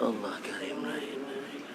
Allah karim la ilaha illa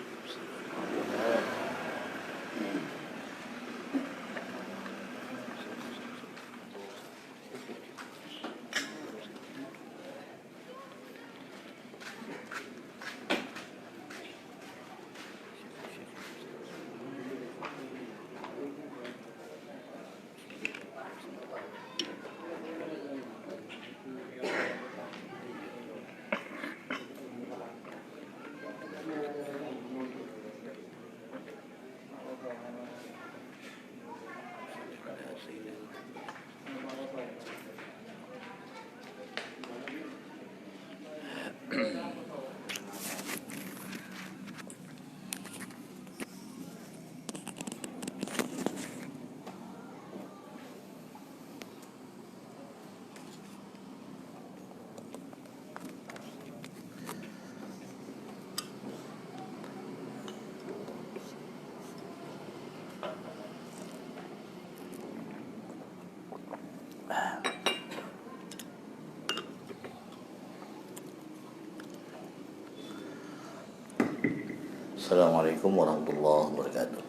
Assalamualaikum warahmatullahi wabarakatuh.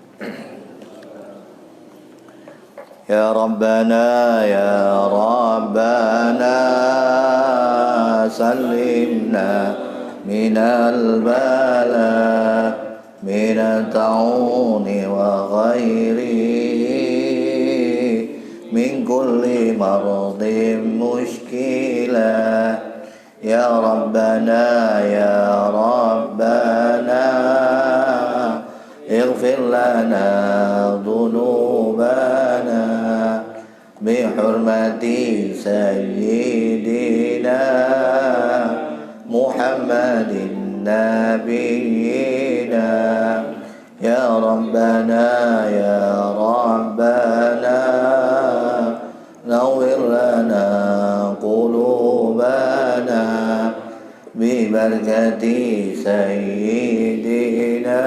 Ya Rabbana salimna minal bala minat ta'uni wa ghairi min kulli maradin mushkila. Ya Rabbana اغفر لنا ذنوبنا بحرمة سيدنا محمد نبينا. يا ربنا نور لنا قلوبنا ببركة سيدنا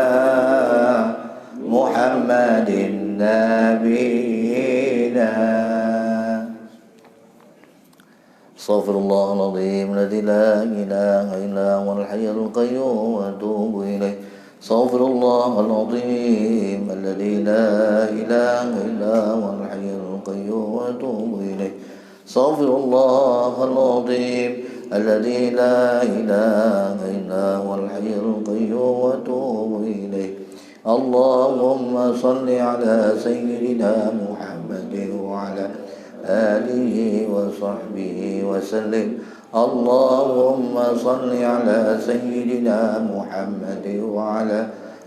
محمد نبينا. استغفر الله العظيم الذي لا إله إلا هو الحي القيوم وأتوب إليه. استغفر الله العظيم الذي لا إله إلا هو الحي القيوم وأتوب إليه. استغفر الله العظيم الذي لا إله إلا هو الحي القيوم وأتوب إليه. اللهم صل على سيدنا محمد وعلى آله وصحبه وسلم. اللهم صل على سيدنا محمد وعلى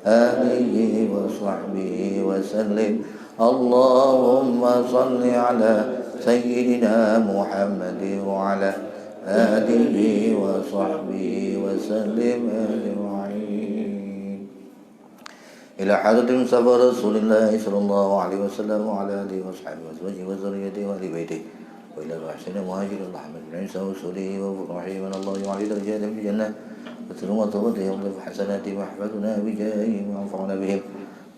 آله وصحبه وسلم. اللهم صل على سيدنا محمد وعلى آله وصحبه وسلم أجمعين. إلى حضرة مصطفى رسول الله صلى الله عليه وسلم وعلى آله وصحبه وأزواجه وذريته وآل بيته وإلى المحسن المهاجر الأحمد بن عيسى وسوله وفرحه من الله وعلى درجاته في الجنة وسلم وتوبته وضيف حسناته واحفظنا بجاههم وانفعنا بهم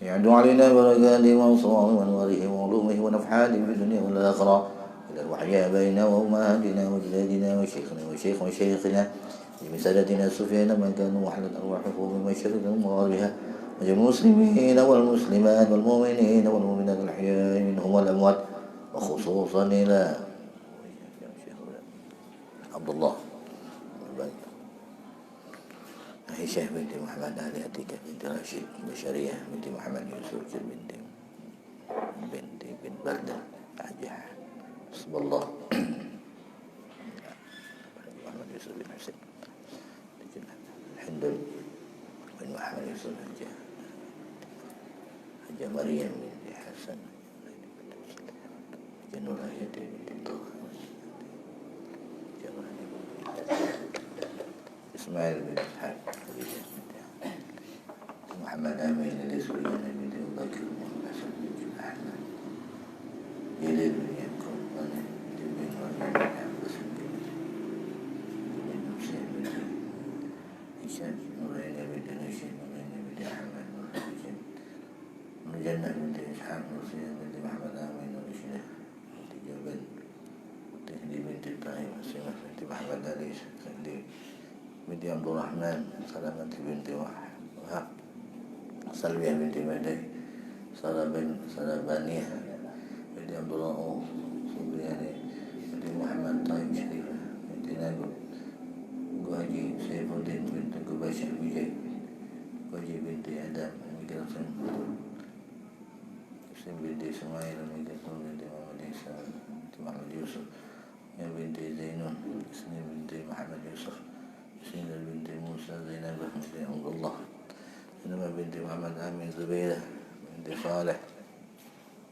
يعد علينا بركاته وأنصاره وأنواره وعلومه ونفحاته في الدنيا والآخرة. إلى الوحي آبائنا وأمهاتنا وأجدادنا وشيخنا وشيخ وشيخنا لمسادتنا السفيان من كانوا وحلت أرواحهم من مشرق ومغاربها وجميع المسلمين والمسلمات والمؤمنين والمؤمنات الأحياء منهم والأموات وخصوصا إلى عبد الله عائشة بنت محمد علي عتيكة بنت راشد بشرية بنت محمد يوسف بنت بلدة حجة حسب الله محمد يوسف بن حسين حندل بن محمد يوسف حجة مريم بنت حسن جنولاية بنت إسماعيل بن إسحاق محمد أمين الإسرائيلي بن بكر بن حسن بن أحمد جليل بن يعقوب بن مريم بن عباس بن حسين بن هشام بن نورين بن هشام بن أحمد بن إلحام نورسية بنت محمد آمين ورشيدة بنت جبل تهدي بنت إبراهيم حسينة بنت محمد علي سندي بنت عبد الرحمن سلامة بنت وهب سلمية بنت مهدي سلبانية بنت عبد الرؤوف سبرياني بنت محمد طيب شريفة بنت ناقب Haji Saifuddin bin Tengku Bashir Wijay Haji binti Adam Mikir Muslim binti Sumail Mikir binti Muhammad Isa binti Muhammad Yusuf Ya binti Zainun Isni binti Muhammad Yusuf Isni binti Musa Zainab binti Abdullah Zainab binti Muhammad Amin Zubairah binti Saleh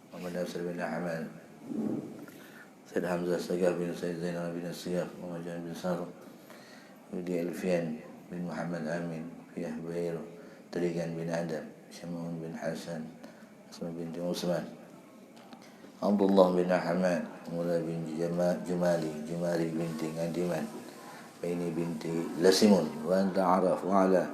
Muhammad Nasir bin Ahmad Sayyid Hamzah Sagaf bin Sayyid Zainab bin Siyaf Muhammad Jan bin Sarum Yudi Alfian bin Muhammad Amin Fiyah Bayro Tarigan bin Adam Syamun bin Hasan Asma binti Usman Abdullah bin Ahmad Mula bin Jumali binti Ngadiman Baini binti Lasimun Wa anta araf wa'ala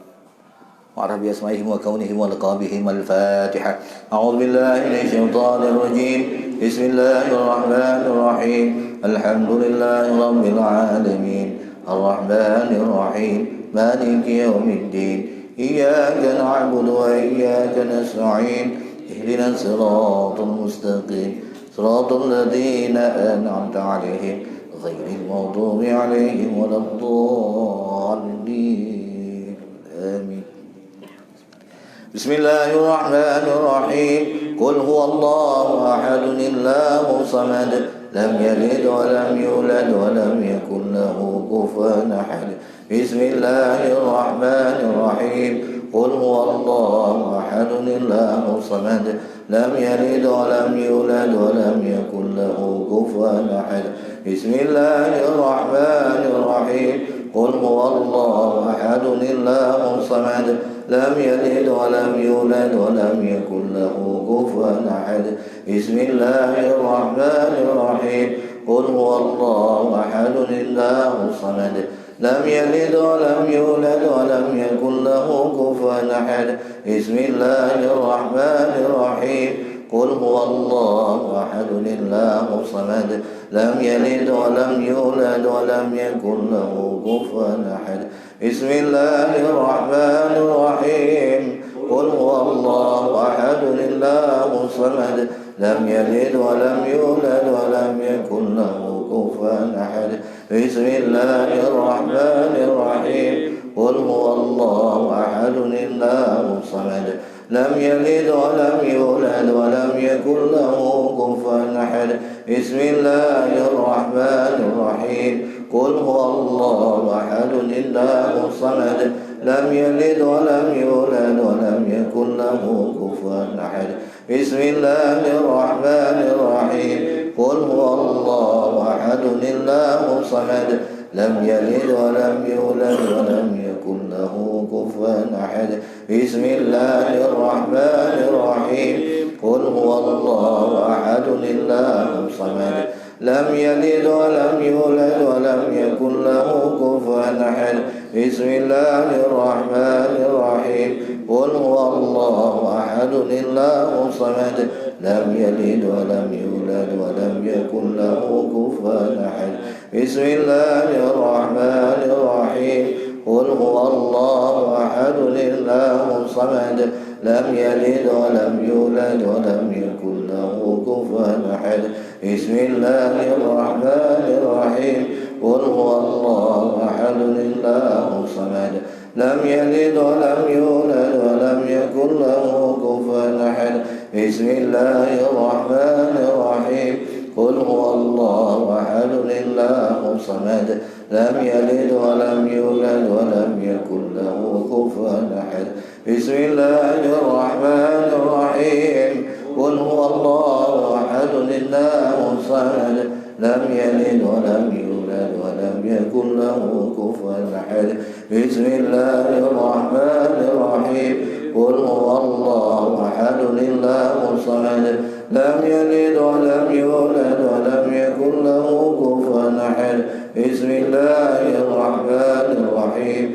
wa'araf bi asma'ihim wa kaunihim wa laqabihim al-Fatiha A'udhu billahi minash shaitanir rajim Bismillahirrahmanirrahim Alhamdulillahi rabbil alamin الرحمن الرحيم مالك يوم الدين إياك نعبد وإياك نستعين اهدنا الصراط المستقيم صراط الذين أنعمت عليهم غير المغضوب عليهم ولا الضالين آمين بسم الله الرحمن الرحيم قل هو الله أحد الله صمد لم يلد ولم يولد ولم يكن له كفوا أحد بسم الله الرحمن الرحيم قل هو الله أحد الله صمد لم يلد ولم يولد ولم يكن له كفوا أحد بسم الله الرحمن الرحيم قل هو الله أحد الله صمد لم يلد ولم يولد ولم يكن له كفوا أحد بسم الله الرحمن الرحيم قل هو الله أحد الله صمد لم يلد ولم يولد ولم يكن له كفوا أحد بسم الله الرحمن الرحيم قل هو الله أحد الله صمد لم يلد ولم يولد ولم يكن له كفوا أحد بسم الله الرحمن الرحيم قل هو الله أحد الله صمد لم يلد ولم يولد ولم يكن له كفوا أحد بسم الله الرحمن الرحيم قل هو الله أحد الله صمد لم يلد ولم يولد ولم يكن له كفوا أحد بسم الله الرحمن الرحيم قل هو الله أحد الله صمد لم يلد ولم يولد ولم يكن له كفوا أحد بسم الله الرحمن الرحيم قل هو الله أحد الله صمد لم يلد ولم يولد ولم يكن له كفوا أحد بسم الله الرحمن الرحيم قل هو الله أحد الله صمد لم يلد ولم يولد ولم يكن له كفوا أحد بسم الله الرحمن الرحيم قل هو الله أحد الله صمد لم يلد ولم يولد ولم يكن له كفوا أحد بسم الله الرحمن الرحيم قل هو الله أحد الله صمد لم يلد ولم يولد ولم يكن له كفوا أحد بسم الله الرحمن الرحيم قل هو الله أحد الله صمد لم يلد ولم يولد ولم يكن له كفوا أحد بسم الله الرحمن الرحيم قل هو الله أحد الله صمد لم يلد ولم يولد ولم يكن له كفوا أحد بسم الله الرحمن الرحيم قل هو الله أحد الله صمد لم يلد ولم يولد ولم يكن له كفوا أحد بسم الله الرحمن الرحيم قل هو الله أحد الله صمد لم يلد ولم يولد ولم يكن له كفوا أحد بسم الله الرحمن الرحيم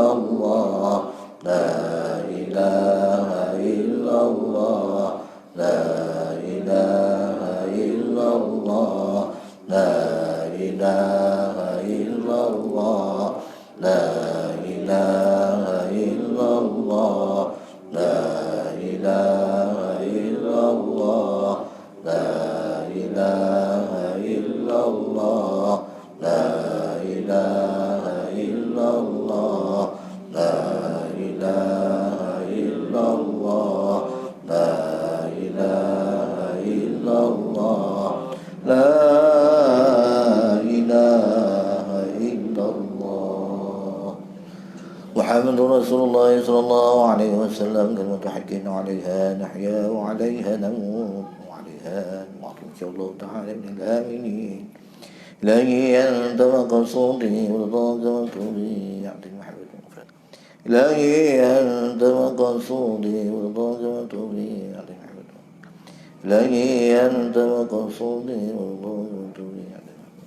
الله لا إله إلا الله لا إله إلا الله لا إله إلا الله لا إله إلا الله لا إله إلا الله لا إله إلا الله لا إله إلا الله لا إله إلا الله لا إله إلا الله لا إله إلا الله محمد رسول الله صلى الله عليه وسلم كلمة حق عليها نحيا وعليها نموت وعليها نموت إن شاء الله تعالى من الآمنين إلهي أنت مقصودي ورضاك مطلوبي عبد محمد المفرد إلهي أنت مقصودي ورضاك مطلوبي عبد محمد إلهي أنت مقصودي ورضاك مطلوبي عبد محمد.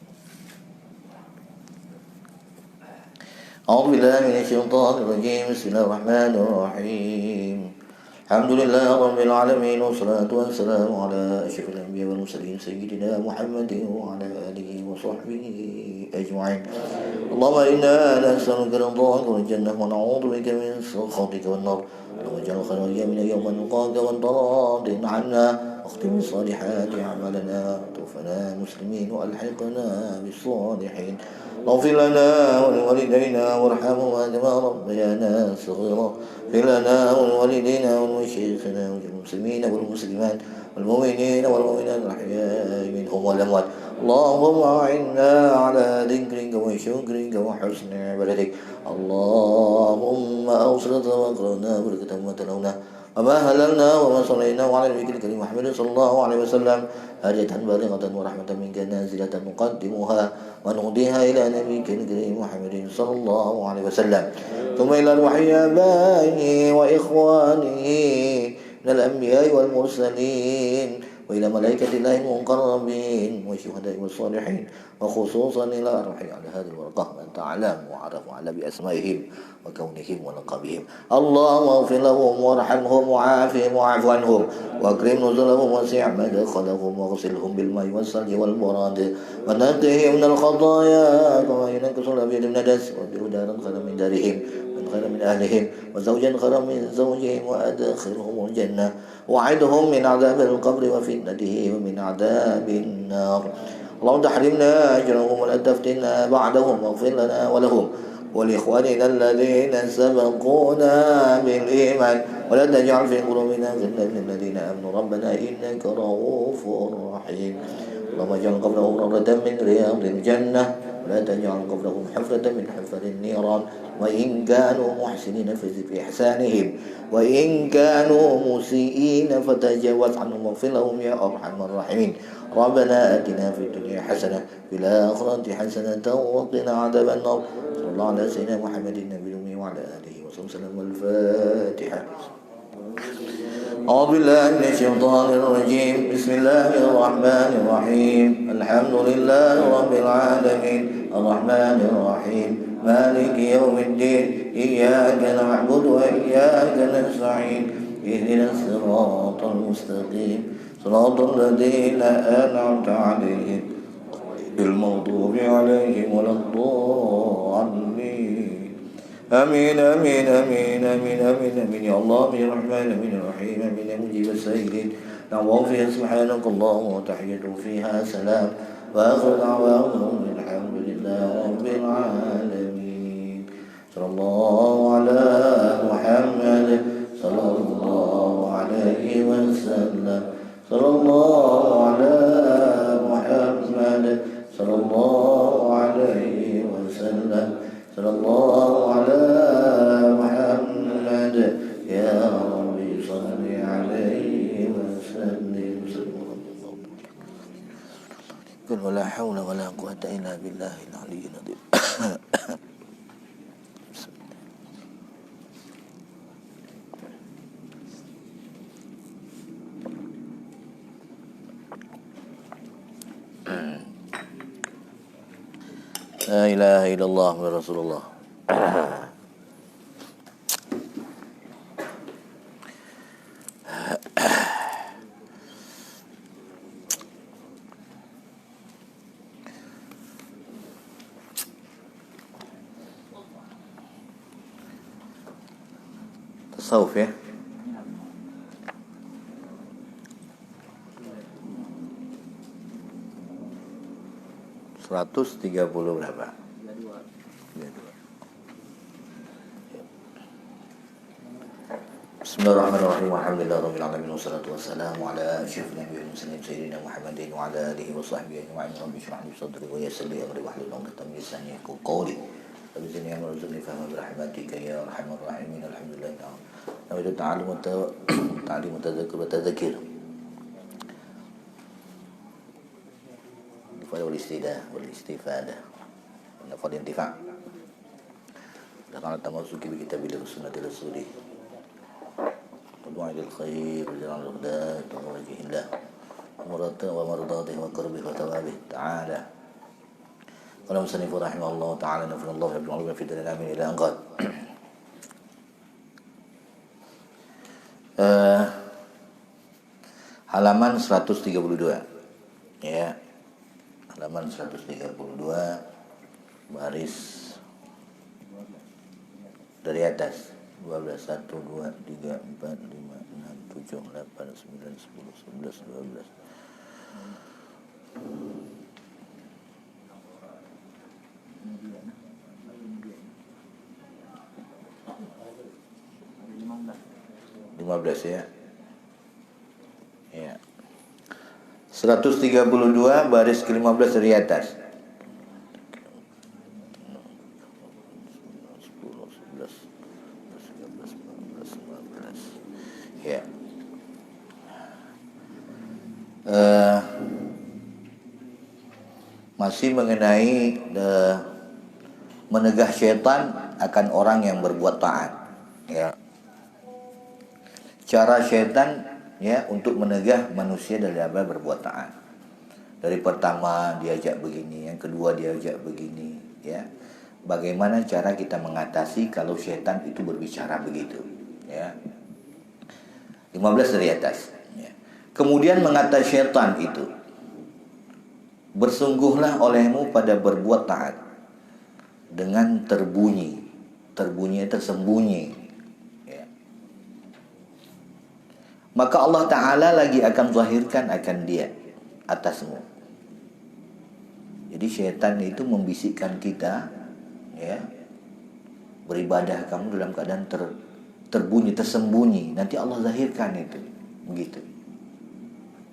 أعوذ بالله من الشيطان الرجيم بسم الله الرحمن الرحيم الحمد لله رب العالمين والصلاة والسلام على أشرف الأنبياء والمرسلين سيدنا محمد وعلى آله وصحبه أجمعين اللهم إنا نسألك رضاك والجنة ونعوذ بك من سخطك والنار اللهم اجعل خير أيامنا يوم نلقاك وأنت راض عنا واختم بالصالحات أعمالنا توفنا مسلمين وألحقنا بالصالحين اغفر لنا ولوالدينا وارحمهما كما ربيانا صغيرا اغفر لنا ولوالدينا ولمشايخنا وللمسلمين والمسلمات والمؤمنين والمؤمنات الأحياء منهم والأموات اللهم أعنا على ذكرك وشكرك وحسن عبادتك اللهم أوصلت وأقرنا بركة ما تلونا وما هللنا وما صلينا وعلى النبي الكريم محمد صلى الله عليه وسلم حاجة بالغة ورحمة منك نازلة نقدمها ونهديها إلى نبيك الكريم محمد صلى الله عليه وسلم ثم إلى الوحي آبائه وإخوانه من الأنبياء والمرسلين وإلى ملائكة الله المقربين والشهداء والصالحين وخصوصا إلى أرواح على هذه الورقة من تعلم وعرف على بأسمائهم وكونهم ولقبهم اللهم اغفر لهم وارحمهم وعافهم واعف عنهم واكرم نزلهم وسع مدخلهم واغسلهم بالماء والثلج والبراد ونقهم من الخطايا كما ينقص الأبيض من الدنس وابدلوا دارا خيرا من دارهم خيرا من أهلهم وزوجا خيرا من زوجهم وأدخلهم الجنة وعدهم من عذاب القبر وفتنته ومن عذاب النار اللهم تحرمنا أجرهم ولا تفتنا بعدهم واغفر لنا ولهم ولإخواننا الذين سبقونا بالإيمان ولا تجعل في قلوبنا غلا للذين آمنوا ربنا إنك رؤوف رحيم اللهم اجعل قبرهم روضة من رياض الجنة ولا تجعل قبرهم حفرة من حفر النيران وإن كانوا محسنين فزد في إحسانهم وإن كانوا مسيئين فتجاوز عنهم واغفر لهم يا أرحم الراحمين ربنا آتنا في الدنيا حسنة في الآخرة حسنة وقنا عذاب النار صلى الله على سيدنا محمد النبي الأمي وعلى آله وصحبه وسلم والفاتحة أعوذ بالله من الشيطان الرجيم بسم الله الرحمن الرحيم الحمد لله رب العالمين الرحمن الرحيم مالك يوم الدين إياك نعبد وإياك نستعين اهدنا الصراط المستقيم صراط الذين أنعمت عليهم المغضوب عليهم ولا الضالين آمين آمين آمين آمين آمين آمين يا الله يا رحمن آمين الرحيم آمين يا مجيب السائلين دعواهم فيها سبحانك اللهم وتحيتهم فيها سلام وآخر دعواهم الحمد لله رب العالمين صلى الله على محمد صلى الله عليه وسلم صلى الله على محمد صلى الله عليه وسلم صلى الله على محمد يا ربي صل عليه وسلم قل ولا حول ولا قوة إلا بالله العلي العظيم لا إله إلا الله ورسول الله tasawuf ya. 130 berapa? 32. Bismillahirrahmanirrahim. Alhamdulillahirabbil alamin wassalatu wassalamu ala asyrafil anbiya'i wal mursalin sayyidina Muhammadin wa ala alihi wa sahbihi ajma'in. Rabbi shrah li sadri wa yassir li amri wahlul 'uqdatam min lisani yafqahu qawli. Rabbi zidni ilman warzuqni fahman bi rahmatika ya arhamar rahimin. Alhamdulillah ta'lim wa tadhakkur wa tadhkir. والاستفادة ونفع الانتفاع على التمسك بكتاب الله وسنة رسوله والدعاء إلى الخير وجعل الهدى ووجه الله ومرضاته وقربه وثوابه تعالى. قال المصنف رحمه الله تعالى نفعنا الله بالعلوم في الدنيا آمين إلى أن قال halaman 132 ya. Halaman 132 baris dari atas 12 1 2 3 4 5 6 7 8 9 10 11 12. Lima belas ya. Ya. 132 baris ke-15 dari atas. 10, 11, 13, 14, 15. Ya. Masih mengenai menegah syaitan akan orang yang berbuat taat. Ya. Cara syaitan ya untuk menegah manusia dari apa berbuat taat. Dari pertama diajak begini, yang kedua diajak begini, ya. Bagaimana cara kita mengatasi kalau syaitan itu berbicara begitu, ya. 15 dari atas, ya. Kemudian mengata syaitan itu, bersungguhlah olehmu pada berbuat taat dengan tersembunyi, maka Allah Ta'ala lagi akan zahirkan akan dia atasmu. Jadi syaitan itu membisikkan kita, ya, beribadah kamu dalam keadaan tersembunyi. Nanti Allah zahirkan itu, begitu.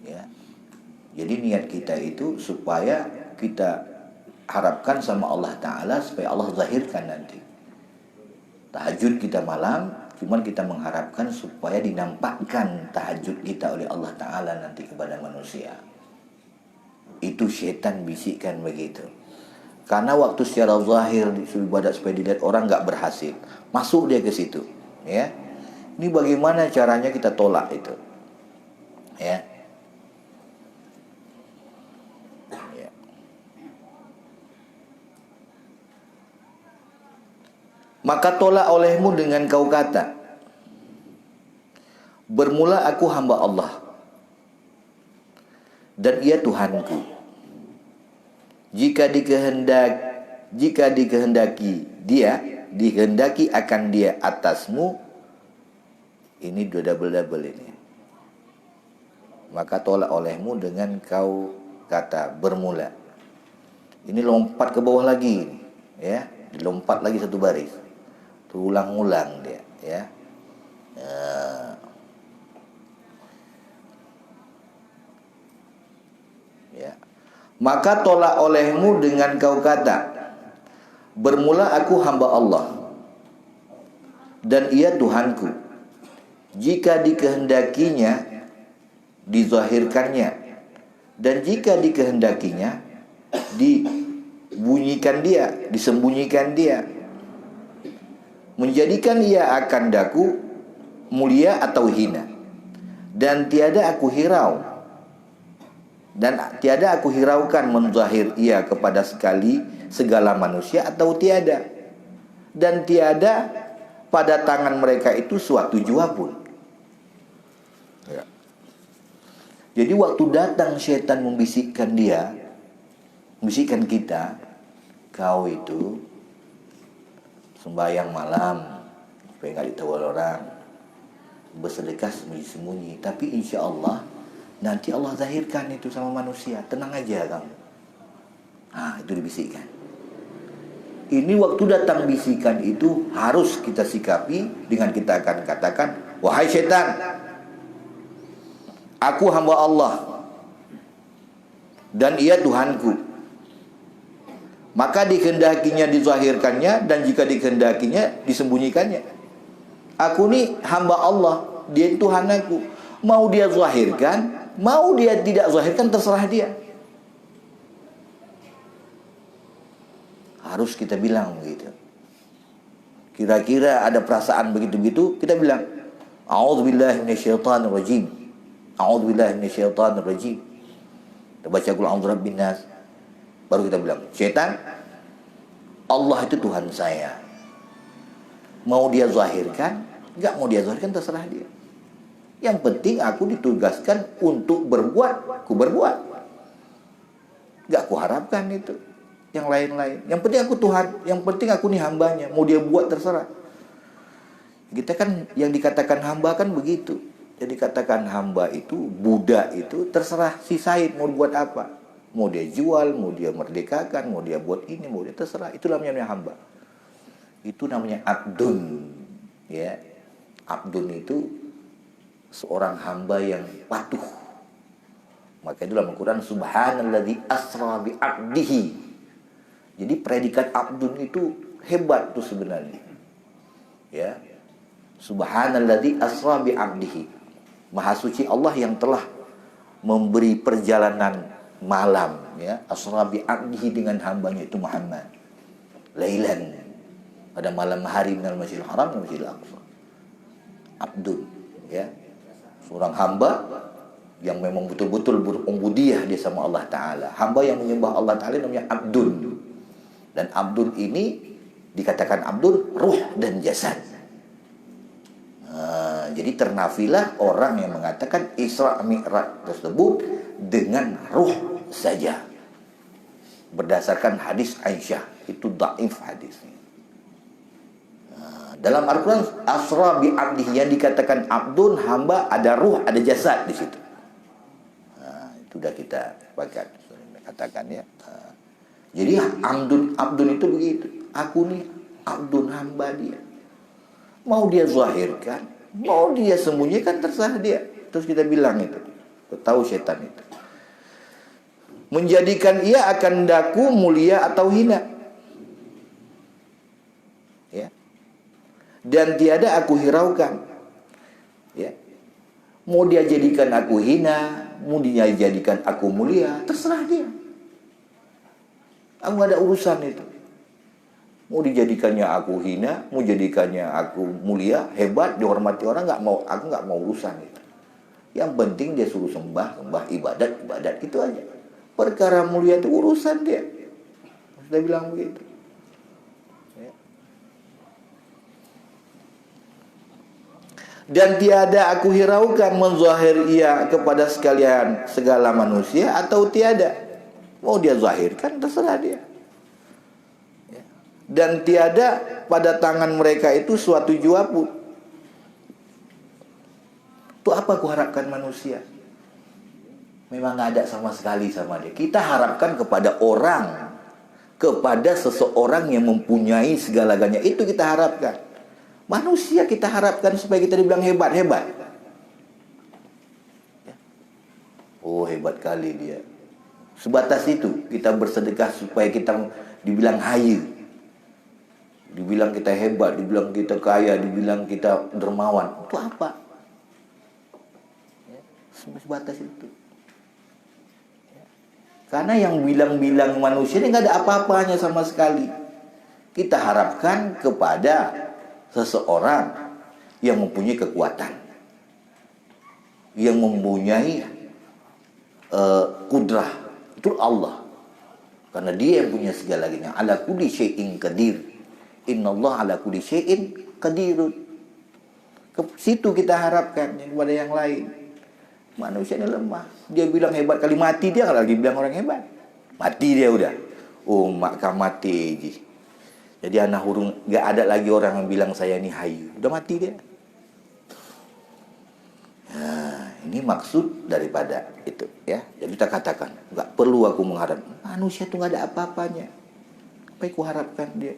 Ya. Jadi niat kita itu supaya kita harapkan sama Allah Ta'ala supaya Allah zahirkan nanti. Tahajud kita malam, cuman kita mengharapkan supaya dinampakkan tahajud kita oleh Allah Ta'ala nanti kepada manusia. Itu syaitan bisikkan begitu. Karena waktu secara zahir disuruh ibadat supaya dilihat orang gak berhasil, masuk dia ke situ, ya. Ini bagaimana caranya kita tolak itu, ya. Maka tolak olehmu dengan kau kata, bermula aku hamba Allah dan ia Tuhanku. Jika dikehendaki akan dia atasmu, ini double ini. Maka tolak olehmu dengan kau kata, bermula. Ini lompat ke bawah lagi, ya, dilompat lagi satu baris. Ulang-ulang dia, ya. Ya. Maka tolak olehmu dengan kau kata, bermula aku hamba Allah dan ia Tuhanku. Jika dikehendakinya dizahirkannya, dan jika dikehendakinya disembunyikan dia, menjadikan ia akan daku mulia atau hina, dan tiada aku hiraukan menzahir ia kepada segala manusia atau tiada, dan tiada pada tangan mereka itu suatu jua pun, ya. Jadi waktu datang syaitan membisikkan kita, kau itu sembahyang malam supaya nggak ditahu orang, bersedekah sembunyi-sembunyi, tapi insya Allah nanti Allah zahirkan itu sama manusia. Tenang aja kamu. Itu dibisikkan. Ini waktu datang bisikan itu harus kita sikapi dengan kita akan katakan, wahai setan, aku hamba Allah dan ia Tuhanku. Maka dikehendakinya dizahirkannya, dan jika dikehendakinya disembunyikannya. Aku ni hamba Allah, dia Tuhan aku. Mau dia zahirkan, mau dia tidak zahirkan, terserah dia. Harus kita bilang begitu. Kira-kira ada perasaan begitu-begitu, kita bilang, a'udzubillahi minasyaitonirrajim. A'udzubillahi minasyaitonirrajim. Kita baca qul a'udzu birabbin nas. Baru kita bilang, setan, Allah itu Tuhan saya. Mau dia zahirkan, enggak mau dia zahirkan, terserah dia. Yang penting aku ditugaskan untuk berbuat, aku berbuat. Enggak aku harapkan itu yang lain-lain. Yang penting aku Tuhan, yang penting aku nih hambanya. Mau dia buat terserah. Kita kan yang dikatakan hamba kan begitu. Jadi katakan hamba itu, budak itu terserah si Said mau buat apa. Mau dia jual, mau dia merdekakan, mau dia buat ini, mau dia terserah. Itu namanya hamba. Itu namanya abdun. Ya. Abdun itu seorang hamba yang patuh. Maka itu dalam Al-Quran, subhanalladzi asra bi abdihi. Jadi predikat abdun itu hebat tuh sebenarnya. Ya. Subhanalladzi asra bi abdihi. Maha suci Allah yang telah memberi perjalanan malam, ya, asra bi abdihi, dengan hambanya itu Muhammad, lailan, pada malam hari, minal masjidil haram ke masjidil aqsa. Abdun, ya, seorang hamba yang memang betul-betul berubudiyah dia sama Allah Ta'ala. Hamba yang menyembah Allah Ta'ala namanya abdun. Dan abdun ini dikatakan abdun ruh dan jasad. Jadi ternafilah orang yang mengatakan Isra Mi'raj tersebut dengan ruh saja, berdasarkan hadis Aisyah. Itu dhaif hadisnya. Dalam Al-Quran, asra bi abdihi, yang dikatakan abdun, hamba, ada ruh, ada jasad di situ. Itu sudah kita katakan, ya. Jadi abdun itu begitu. Aku nih abdun, hamba dia. Mau dia zahirkan, mau dia sembunyikan, terserah dia. Terus kita bilang itu, tahu setan itu, menjadikan ia akan daku mulia atau hina, ya. Dan tiada aku hiraukan, ya. Mau dia jadikan aku hina, mau dia jadikan aku mulia, terserah dia. Aku gak ada urusan itu. Mau dijadikannya aku hina, mau jadikannya aku mulia, hebat, dihormati orang, aku nggak mau urusan itu. Yang penting dia suruh sembah, ibadat, itu aja. Perkara mulia itu urusan dia. Sudah bilang begitu. Ya. Dan tiada aku hiraukan menzahir ia kepada sekalian segala manusia atau tiada. Mau dia zahirkan, terserah dia. Dan tiada pada tangan mereka itu suatu jua pun. Itu apa aku harapkan manusia? Memang gak ada sama sekali sama dia. Kita harapkan kepada orang, kepada seseorang yang mempunyai segala-galanya. Itu kita harapkan. Manusia kita harapkan supaya kita dibilang hebat-hebat. Oh, hebat kali dia. Sebatas itu kita bersedekah supaya kita dibilang hayu. Dibilang kita hebat, dibilang kita kaya, dibilang kita dermawan. Itu apa? Ya, sebatas itu. Ya. Karena yang bilang-bilang manusia ini nggak ada apa-apanya sama sekali. Kita harapkan kepada seseorang yang mempunyai kekuatan, yang mempunyai kudrah. Itu Allah. Karena dia yang punya segala-galanya. Ala kulli syai'in qadir. Innallaha ala kulli syai'in qadirun. Ke situ kita harapkan kepada yang lain. Manusia ini lemah. Dia bilang hebat kali, mati dia kalau lagi bilang orang hebat. Mati dia udah. Oh, maka mati je. Jadi anak hurung, enggak ada lagi orang yang bilang saya ini hayu. Udah mati dia. ini maksud daripada itu ya. Jadi kita katakan nggak perlu aku mengharap, manusia itu nggak ada apa-apanya. Apa yang kuharapkan dia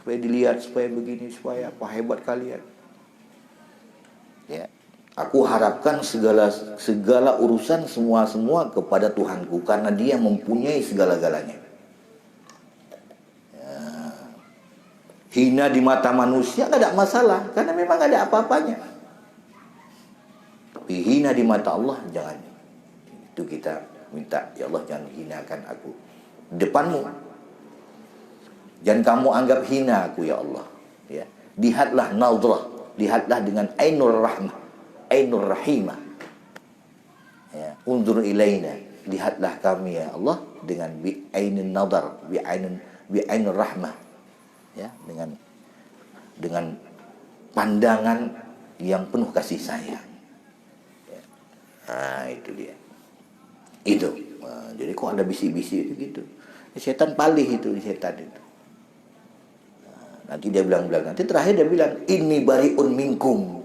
supaya dilihat, supaya begini, supaya apa hebat kalian ya. Aku harapkan segala urusan semua kepada Tuhanku, karena Dia mempunyai segala-galanya. Ya. Hina di mata manusia nggak ada masalah, karena memang nggak ada apa-apanya. Tapi hina di mata Allah jangan. Itu kita minta, ya Allah jangan hinakan aku depanmu. Jangan kamu anggap hina aku ya Allah. Ya. Lihatlah nadrah, lihatlah dengan ainur rahmah, ainur rahimah ya, unzur ilaina, lihatlah kami ya Allah dengan bi ainin nadar, bi ainur rahmah ya, dengan pandangan yang penuh kasih sayang ya. Nah itu dia itu. Nah, jadi kok ada bisik-bisik itu gitu, setan palih itu, setan itu. Nah, nanti dia bilang nanti terakhir dia bilang inni bariun minkum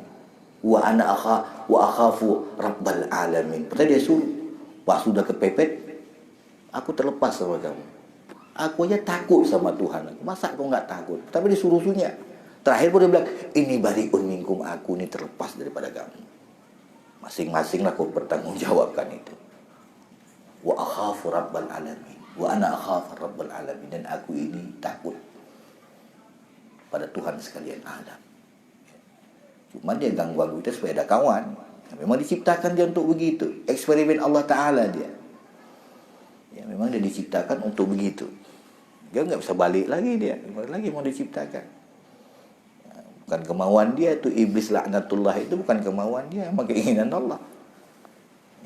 wa ana akhafu rabbal alamin. Pertama dia suruh, pas sudah kepepet, aku terlepas sama kamu. Aku aja takut sama Tuhan aku. Masa kau nggak takut? Tapi disuruh-suruhnya. Terakhir pun dia bilang, ini bariun minkum, aku ini terlepas daripada kamu. Masing-masing lah kau bertanggungjawabkan itu. Wa akhafu rabbal alamin. Wa ana akhafu rabbal alamin. Dan aku ini takut pada Tuhan sekalian alam. Cuma dia ganggu kita supaya ada kawan. Memang diciptakan dia untuk begitu. Eksperimen Allah Ta'ala dia. Ya, memang dia diciptakan untuk begitu. Dia nggak bisa balik lagi dia. Balik lagi mau diciptakan. Ya, bukan kemauan dia itu. Iblis laknatullah itu bukan kemauan dia. Memang keinginan Allah.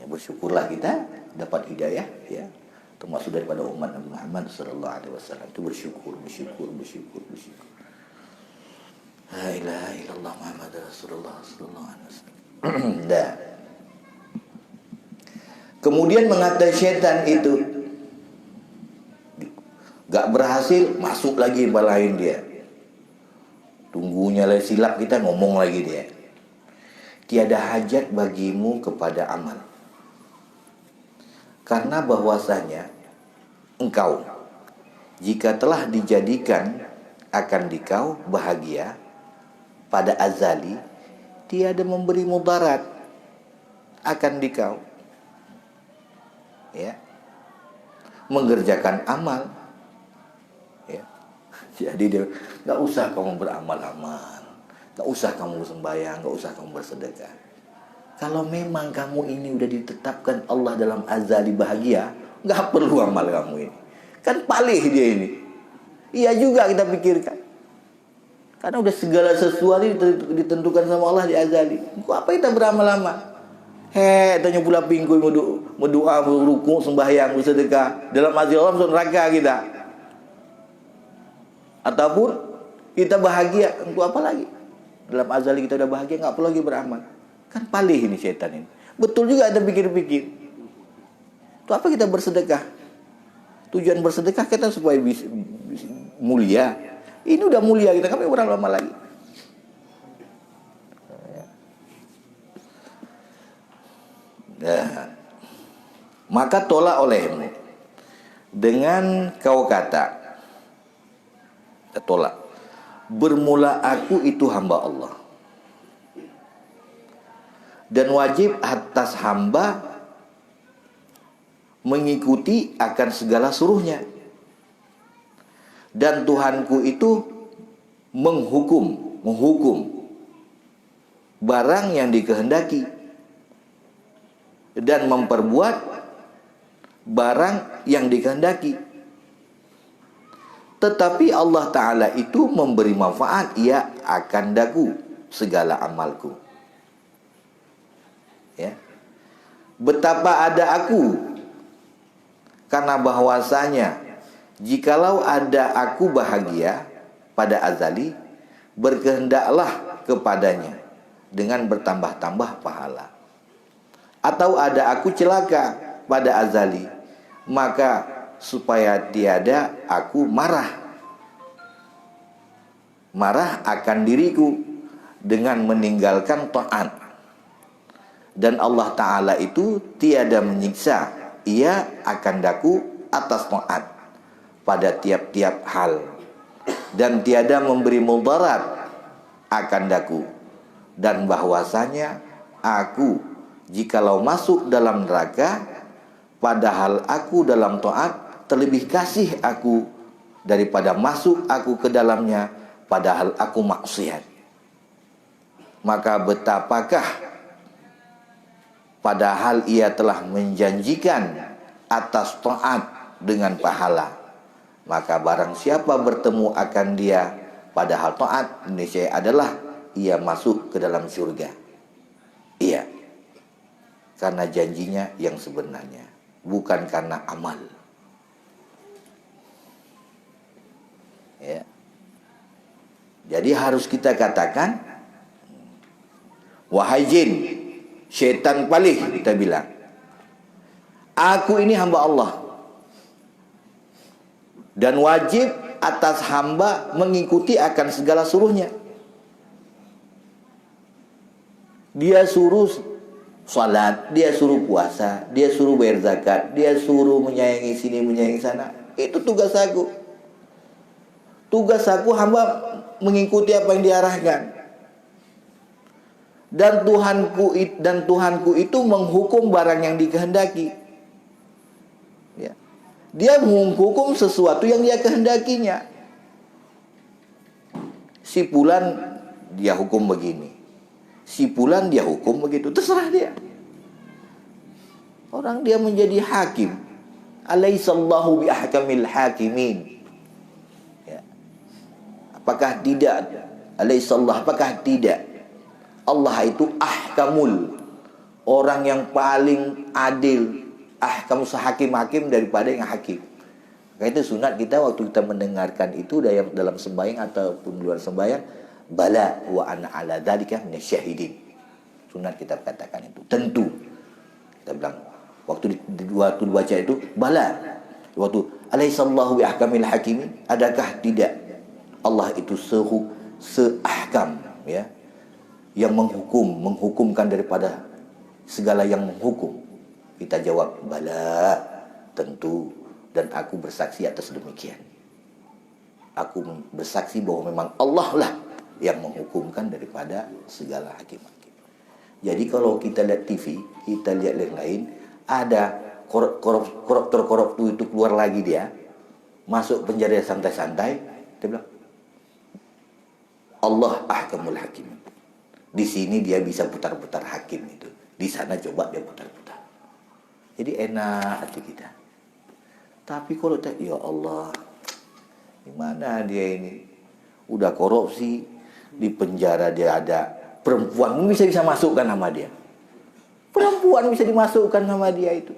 Ya, bersyukurlah kita dapat hidayah. Ya, termasuk daripada umat Nabi Muhammad SAW. Itu bersyukur. La ilaha illallah Muhammad Rasulullah sallallahu alaihi wasallam. Dah. Kemudian mengatai syaitan itu gak berhasil, masuk lagi balain dia. Tunggunya lah silap kita, ngomong lagi dia. Tiada hajat bagimu kepada amal, karena bahwasanya engkau jika telah dijadikan akan dikau bahagia pada azali, tiada memberi mudarat akan dikau ya, mengerjakan amal ya. Jadi dia nggak usah kamu beramal-amal, nggak usah kamu sembahyang, nggak usah kamu bersedekah. Kalau memang kamu ini udah ditetapkan Allah dalam azali bahagia, nggak perlu amal kamu ini. Kan palih dia ini. Iya juga kita pikirkan. Karena udah segala sesuatu ditentukan sama Allah di azali. Kok apa kita beramal-amal? Tanya pula pingkui berdoa, berrukuk, sembahyang, bersedekah. Dalam azali Allah masuk neraka kita. Ataupun kita bahagia, untuk apa lagi? Dalam azali kita udah bahagia, nggak perlu lagi beramal. Kan palih ini setan ini. Betul juga ada pikir-pikir. Itu apa kita bersedekah? Tujuan bersedekah kita supaya bisa mulia. Ini udah mulia kita, kami beramal lagi. Nah, maka tolak olehmu dengan kau kata, tolak, bermula aku itu hamba Allah, dan wajib atas hamba mengikuti akan segala suruhnya. Dan Tuhanku itu menghukum barang yang dikehendaki dan memperbuat barang yang dikehendaki. Tetapi Allah Ta'ala itu memberi manfaat, ia akan daku segala amalku ya. Betapa ada aku, karena bahwasanya jikalau ada aku bahagia pada azali, berkehendaklah kepadanya dengan bertambah-tambah pahala. Atau ada aku celaka pada azali, maka supaya tiada aku marah akan diriku dengan meninggalkan taat Dan Allah Ta'ala itu tiada menyiksa, ia akan daku atas taat pada tiap-tiap hal, dan tiada memberi mudarat akan daku, dan bahwasanya aku jikalau masuk dalam neraka, padahal aku dalam taat, terlebih kasih aku daripada masuk aku ke dalamnya padahal aku maksiat. Maka betapakah padahal ia telah menjanjikan atas taat dengan pahala. Maka barang siapa bertemu akan dia padahal taat, niscaya adalah ia masuk ke dalam surga. Iya, karena janjinya yang sebenarnya, bukan karena amal. Ya. Jadi harus kita katakan, wahai jin, syaitan palih, kita bilang, aku ini hamba Allah, dan wajib atas hamba mengikuti akan segala suruhnya. Dia suruh salat, dia suruh puasa, dia suruh bayar zakat, dia suruh menyayangi sini, menyayangi sana. Itu tugas aku. Tugas aku hamba mengikuti apa yang diarahkan. Dan Tuhanku itu menghukum barang yang dikehendaki. Ya. Dia menghukum sesuatu yang dia kehendakinya. Si fulan dia hukum begini, si fulan dia hukum begitu, terserah dia. Orang dia menjadi hakim. Alaihissallahu biahkamil hakimin. Ya. Apakah tidak? Alaihissallah, apakah tidak? Allah itu ahkamul, orang yang paling adil. Ahkam sehakim-hakim daripada yang hakim. Maka itu sunat kita waktu kita mendengarkan itu dalam sembahyang ataupun luar sembahyang, bala wa ana ala dzalika minasyahidin. Sunat kita katakan itu. Tentu. Kita bilang waktu dibaca itu bala. Waktu alaihissallahu biahkamil hakimin, adakah tidak Allah itu seahkam, ya, yang menghukumkan daripada segala yang menghukum. Kita jawab bala, tentu, dan aku bersaksi atas demikian. Aku bersaksi bahwa memang Allah lah yang menghukumkan daripada segala hakim-hakim. Jadi kalau kita lihat TV, kita lihat yang lain, ada koruptor itu keluar lagi, dia masuk penjara santai-santai, dia bilang Allah ahkamul hakim. Di sini dia bisa putar-putar hakim itu, di sana coba dia putar-putar. Jadi enak hati kita. Tapi kalau ya Allah, gimana dia ini? Udah korupsi, di penjara dia ada perempuan bisa masukkan nama dia. Perempuan bisa dimasukkan nama dia itu.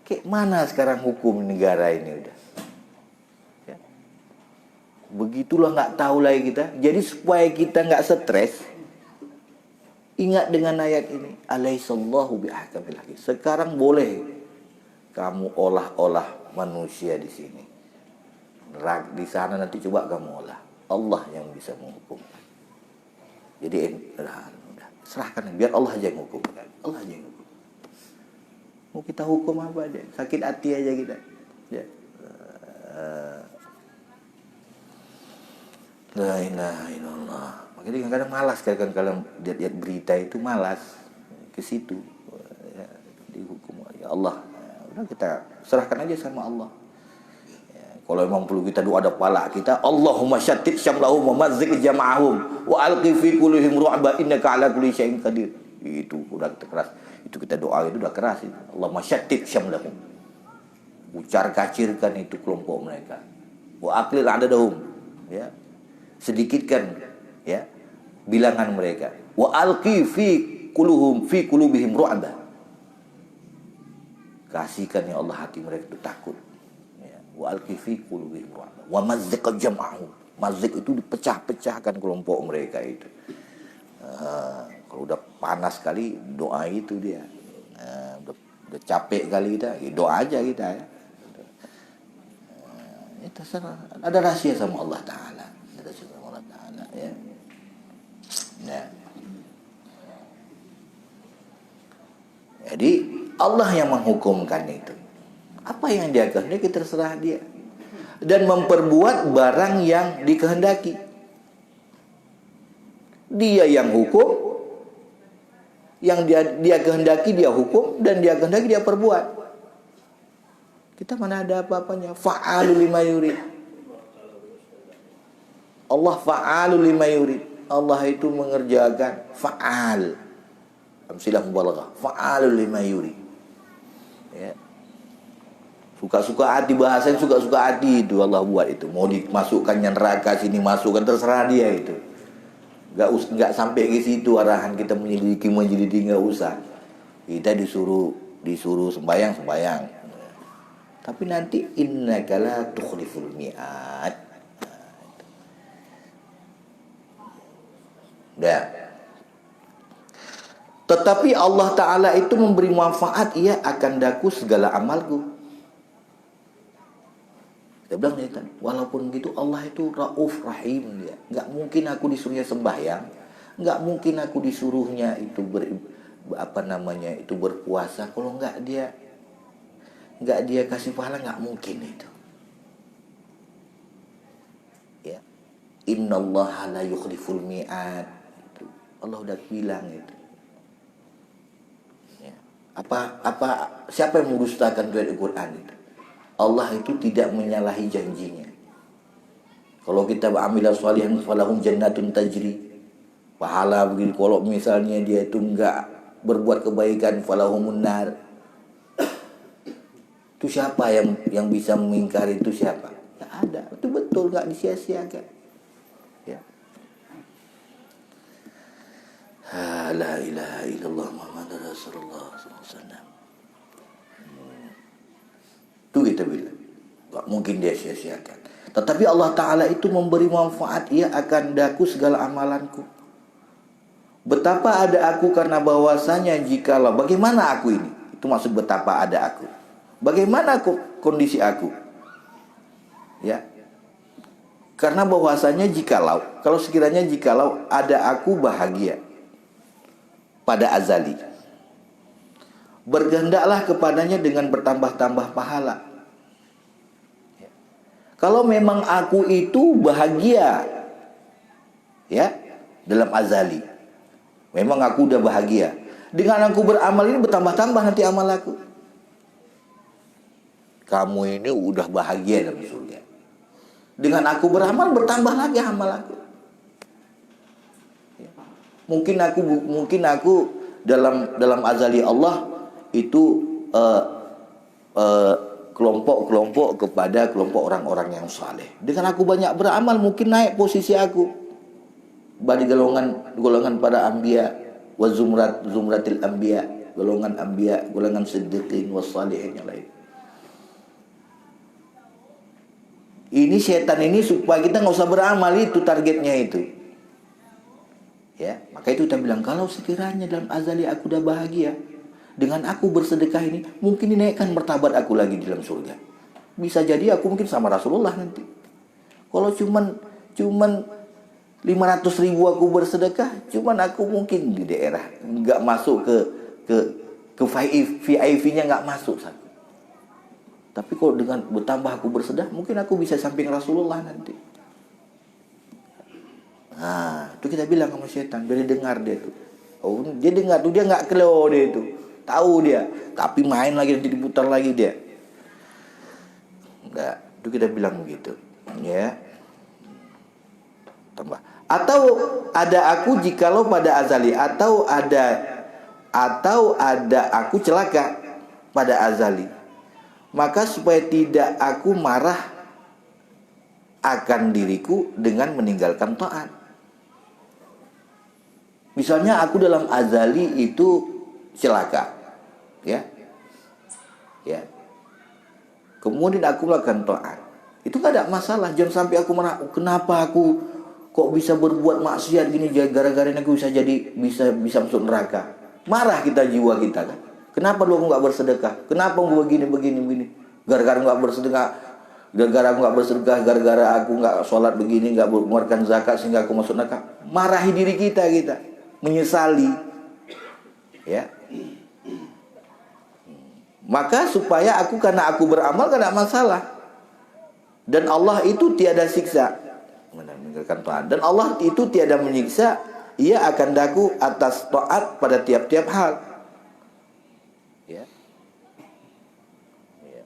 Kayak mana sekarang hukum negara ini udah? Ya. Begitulah nggak tahu lagi kita. Jadi supaya kita nggak stres, ingat dengan ayat ini, alaihissallahu biahkamil hakim. Sekarang boleh kamu olah-olah manusia di sini. Di sana nanti coba kamu olah. Allah yang bisa menghukum. Jadi udah, serahkan, biar Allah aja yang hukum. Allah aja yang hukum. Mau kita hukum apa aja? Sakit hati aja kita. Ya. La ilaha illallah. Makanya kadang-kadang malas, kadang-kadang lihat berita itu malas ke situ, ya, dihukum ya Allah. Ya, udah kita serahkan aja sama Allah. Ya, kalau memang perlu kita doa ada pala kita, Allahumma syattid syamlahum wa mazzik jama'ahum wa alqi fi qulubihim ru'ba innaka ala kulli syai'in qadir. Itu udah keras. Itu kita doa itu udah keras itu. Allahumma syattid syamlahum. Ucar-kacirkan itu kelompok mereka. Wa aqlil adadahum. Ya. Sedikitkan, ya, bilangan mereka. Wa alqi fi qulubihim ru'ba. Kasihkan ya Allah hati mereka itu takut. Ya. Wa alqi fi qulubihim ru'ba. Wa mazziq jam'ahum. Mazziq itu dipecah-pecahkan kelompok mereka itu. Kalau udah panas sekali doa itu dia. Udah capek kali kita, ya doa aja kita, ya. Itu ada rahasia sama Allah Ta'ala. Ada rahasia sama Allah Ta'ala, ya. Nah. Jadi Allah yang menghukumkan itu. Apa yang dia kehendaki terserah dia. Dan memperbuat barang yang dikehendaki. Dia yang hukum, yang dia kehendaki dia hukum, dan dia kehendaki dia perbuat. Kita mana ada apa-apanya. Fa'alu lima yurid. Allah fa'alu lima yurid. Allah itu mengerjakan fa'al. Amsilah mubalaghah. Fa'alu lima yurid. Ya. Suka-suka hati, bahasanya suka-suka hati itu Allah buat itu. Mau dimasukkannya neraka, sini masukkan, terserah dia itu. Enggak sampai ke situ arahan kita menyelidiki nggak usah. Kita disuruh sembahyang. Tapi nanti innaka la tukhliful mi'ad. Udah. Tetapi Allah Ta'ala itu memberi manfaat, ia akan daku segala amalku. Dia bilang dia tadi, walaupun gitu Allah itu Rauf Rahim dia. Enggak mungkin aku disuruhnya sembahyang, enggak mungkin aku disuruhnya itu berpuasa kalau enggak dia kasih pahala, enggak mungkin itu. Ya. Innallaha la yukhliful mi'ad. Allah udah bilang itu. Ya. Siapa yang mendustakan dari Al-Qur'an itu? Allah itu tidak menyalahi janjinya. Kalau kita amila sholihan falahum jannatun tajri, pahala begini. Kalau misalnya dia itu enggak berbuat kebaikan, falahumun nar. Itu siapa yang bisa mengingkari itu siapa? Enggak ada. Itu betul, enggak disia-siakan. Ya. La ilaha illallah Muhammadur Rasulullah sallallahu alaihi wasallam. Itu kita bilang gak mungkin dia sia-siakan. Tetapi Allah Ta'ala itu memberi manfaat, ia akan daku segala amalanku. Betapa ada aku karena bahwasanya jikalau, bagaimana aku ini? Itu maksud betapa ada aku. Bagaimana kondisi aku? Ya. Karena bahwasanya kalau sekiranya ada aku bahagia pada azali, berkehendaklah kepadanya dengan bertambah-tambah pahala. Ya. Kalau memang aku itu bahagia, ya, dalam azali, memang aku udah bahagia, dengan aku beramal ini bertambah-tambah nanti amal aku. Kamu ini udah bahagia dalam surga. Dengan aku beramal bertambah lagi amal aku. Ya. Mungkin aku dalam azali Allah itu kelompok kepada kelompok orang-orang yang saleh. Dengan aku banyak beramal mungkin naik posisi aku bagi golongan para anbiya wa zumratil anbiya, golongan anbiya, golongan siddiqin was salihin yang lain. Ini setan ini supaya kita nggak usah beramal, itu targetnya itu. Ya, maka itu kita bilang kalau sekiranya dalam azali aku udah bahagia, dengan aku bersedekah ini, mungkin dinaikkan martabat aku lagi di dalam surga. Bisa jadi aku mungkin sama Rasulullah nanti. Kalau cuman 500.000 aku bersedekah, cuman aku mungkin di daerah nggak masuk ke VIP-nya nggak masuk. Tapi kalau dengan bertambah aku bersedekah, mungkin aku bisa samping Rasulullah nanti. Nah, itu kita bilang sama setan, biar dia dengar dia tuh. Oh, dia dengar tuh, dia nggak kelo dia itu. Tahu dia, tapi main lagi nanti diputar lagi dia. Enggak, itu kita bilang begitu. Ya. Tambah. Atau ada aku jikalau pada azali, atau ada aku celaka pada azali. Maka supaya tidak aku marah akan diriku dengan meninggalkan taat. Misalnya aku dalam azali itu celaka, ya. Kemudian aku melakukan taat, itu gak ada masalah. Jangan sampai aku marah, kenapa aku kok bisa berbuat maksiat gini, gara-gara ini aku bisa masuk neraka. Marah kita, jiwa kita kan. Kenapa lu nggak bersedekah? Kenapa gue begini? Gara-gara nggak bersedekah, gara-gara aku nggak sholat begini, nggak mengeluarkan zakat sehingga aku masuk neraka. Marahi diri kita, menyesali, ya. Maka supaya aku, karena aku beramal kan tidak masalah. Dan Allah itu tiada siksa, meninggalkan taat. Dan Allah itu tiada menyiksa, ia akan daku atas taat pada tiap-tiap hal. Ya. Ya.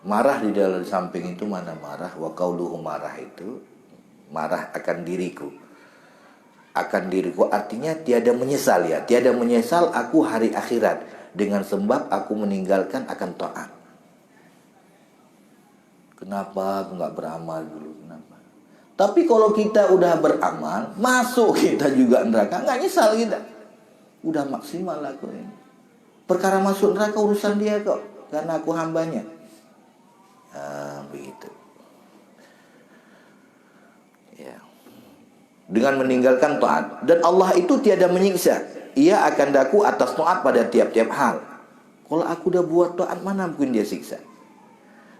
Marah di dalam samping itu mana marah? Wa qauluhu marah itu marah akan diriku. Akan diriku artinya tiada menyesal ya. Tiada menyesal aku hari akhirat dengan sebab aku meninggalkan akan taat. Kenapa aku nggak beramal dulu? Kenapa? Tapi kalau kita udah beramal, masuk kita juga neraka, nggak nyesal kita. Udah maksimal aku ini. Perkara masuk neraka urusan dia kok, karena aku hambanya. Nah, begitu. Ya. Dengan meninggalkan taat. Dan Allah itu tiada menyiksa. Ia akan daku atas taat pada tiap-tiap hal. Kalau aku udah buat taat, mana mungkin dia siksa.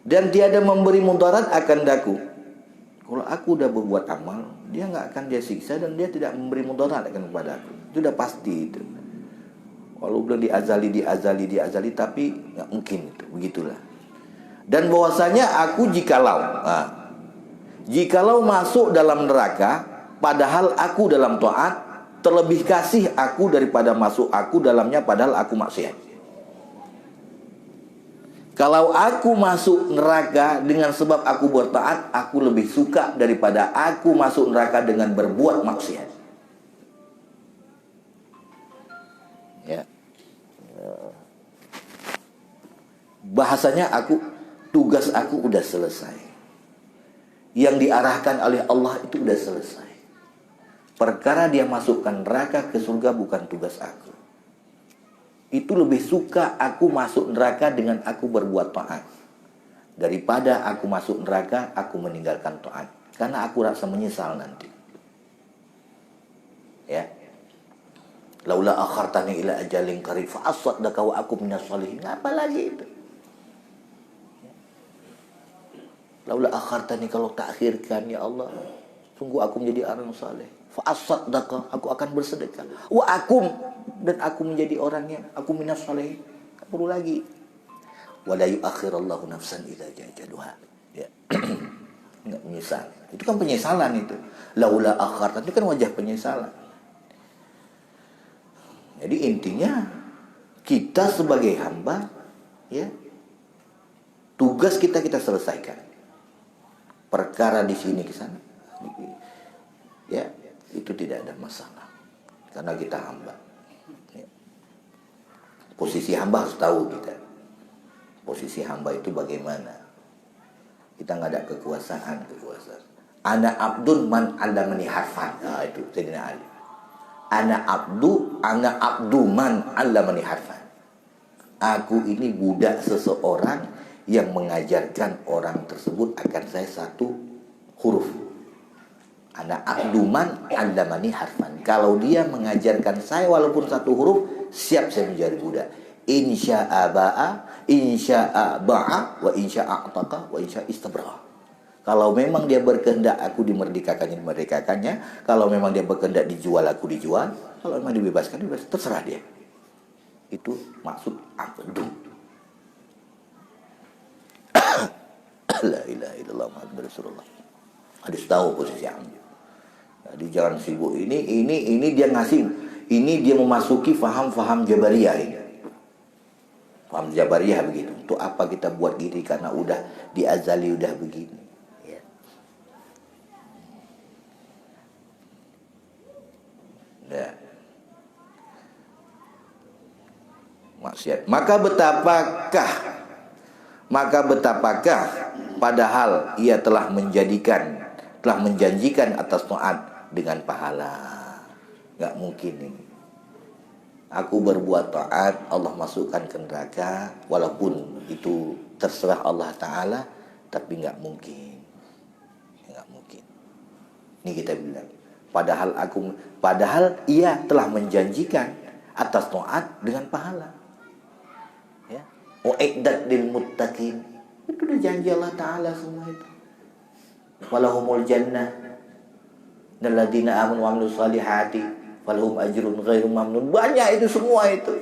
Dan tiada memberi mudarat akan daku. Kalau aku udah berbuat amal, dia nggak akan dia siksa dan dia tidak memberi mudarat akan kepada aku. Itu udah pasti itu. Kalau belum diazali, tapi nggak mungkin itu. Begitulah. Dan bahwasanya aku jikalau masuk dalam neraka, padahal aku dalam taat, terlebih kasih aku daripada masuk aku dalamnya padahal aku maksiat. Kalau aku masuk neraka dengan sebab aku bertaat, aku lebih suka daripada aku masuk neraka dengan berbuat maksiat. Ya. Bahasanya tugas aku udah selesai. Yang diarahkan oleh Allah itu udah selesai. Perkara dia masukkan neraka ke surga bukan tugas aku. Itu lebih suka aku masuk neraka dengan aku berbuat taat daripada aku masuk neraka aku meninggalkan taat, karena aku rasa menyesal nanti. Ya. Laula akhartani ila ajalin qarib fa asaddaka wa aku minas shalihin. Apa lagi itu? Laula akhartani, kalau takhirkan ya Allah, sungguh aku menjadi orang saleh. Fa asaddaka, aku akan bersedekah. Wa akum, dan aku menjadi orangnya, aku minas shalihin. Tak perlu lagi. Wala yuakhirallahu nafsan idza jajaluha. Ya. Enggak menyesal. Itu kan penyesalan itu. Laula akhartani itu kan wajah penyesalan. Jadi intinya kita sebagai hamba, ya, tugas kita selesaikan. Perkara di sini ke sana, ya, itu tidak ada masalah karena kita hamba. Ya. Posisi hamba harus tahu kita. Posisi hamba itu bagaimana? Kita nggak ada kekuasaan. Ana abdun man allamani harfan. Nah, itu Sayyidina Ali. Ana abdu man allamani harfan. Aku ini budak seseorang yang mengajarkan orang tersebut akan saya satu huruf. Ana abdu man allamani harfan. Kalau dia mengajarkan saya walaupun satu huruf, siap saya menjadi budak. Insya'a ba'a, insya'a ba'a, wa insya'a ataqa, wa insya'a istabra. Kalau memang dia berkehendak aku dimerdekakannya. Kalau memang dia berkehendak dijual, aku dijual. Kalau memang dibebaskan, terserah dia. Itu maksud abdu. La ilaha illallah Muhammadur Rasulullah. Harus tahu posisi abdu. Jadi jangan sibuk ini dia ngasih, ini dia memasuki faham Jabariyah ini. Faham Jabariyah begitu. Untuk apa kita buat gini, karena udah diazali udah begini. Ya. Ya. Maksiat. Maka betapakah padahal ia telah menjanjikan atas taat dengan pahala. Gak mungkin ini. Aku berbuat taat, Allah masukkan ke neraka, walaupun itu terserah Allah Ta'ala, tapi gak mungkin. Ini kita bilang. Padahal ia telah menjanjikan atas taat dengan pahala. Ya. U'iddat lil muttaqin. Itu udah janji Allah Ta'ala semua itu. Walahumul jannah alladzina amanu wa amilus salihati falahum ajrun ghairu mamnun. Banyak itu semua itu.